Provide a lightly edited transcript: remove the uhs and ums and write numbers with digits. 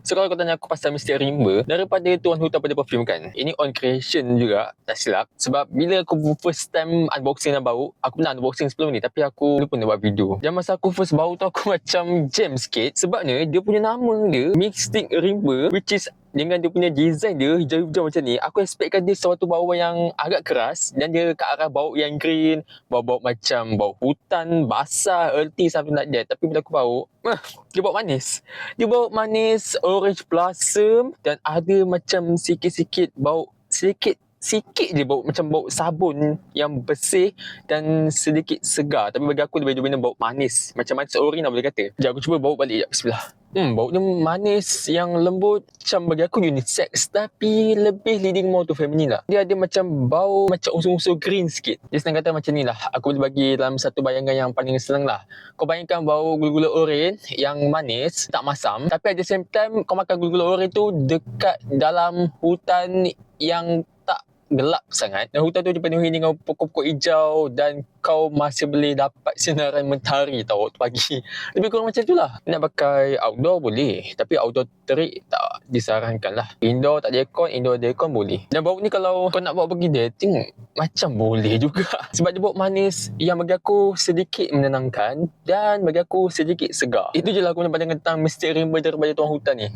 So kalau kau tanya aku pasal Mr. Rimba, daripada Tuan Hutan pada Perfume kan, ini on creation juga, tak silap. Sebab bila aku first time unboxing dan bau, aku pernah unboxing sebelum ni tapi aku lupa nak buat video. Dan masa aku first bau tu aku macam jam sikit. Sebabnya dia punya nama dia Mystic Rimba, which is dengan dia punya design dia hijau-hijau macam ni, aku expectkan dia suatu bau yang agak keras dan dia ke arah bau yang green, bau-bau macam bau hutan, basah, earthy, something like that. Tapi bila aku bau, dia bau manis. Dia bau manis, orange blossom dan ada macam sikit-sikit bau, sikit je bau macam bau sabun yang bersih dan sedikit segar. Tapi bagi aku lebih dominan bau manis. Macam manis orange lah boleh kata. Sekejap aku cuba bau balik. Bismillah. Bau dia manis yang lembut, macam bagi aku unisex tapi lebih leading more to feminine lah. Dia ada macam bau macam unsur-unsur green sikit. Dia senang kata macam ni lah. Aku boleh bagi dalam satu bayangan yang paling senang lah. Kau bayangkan bau gula-gula orange yang manis, tak masam, tapi at the same time kau makan gula-gula orange tu dekat dalam hutan yang tak gelap sangat, dan hutan tu dipenuhi dengan pokok-pokok hijau dan kau masih boleh dapat sinaran mentari tau waktu pagi. Lebih kurang macam tu lah. Nak pakai outdoor boleh, tapi outdoor terik tak disarankan lah. Indoor tak ada aircon, indoor ada aircon boleh. Dan bau ni kalau kau nak bawa pergi dating macam boleh juga. Sebab dia bau manis yang bagi aku sedikit menenangkan dan bagi aku sedikit segar. Itu je lah aku nak pandangan tentang Mr. Rimba daripada Tuan Hutan ni.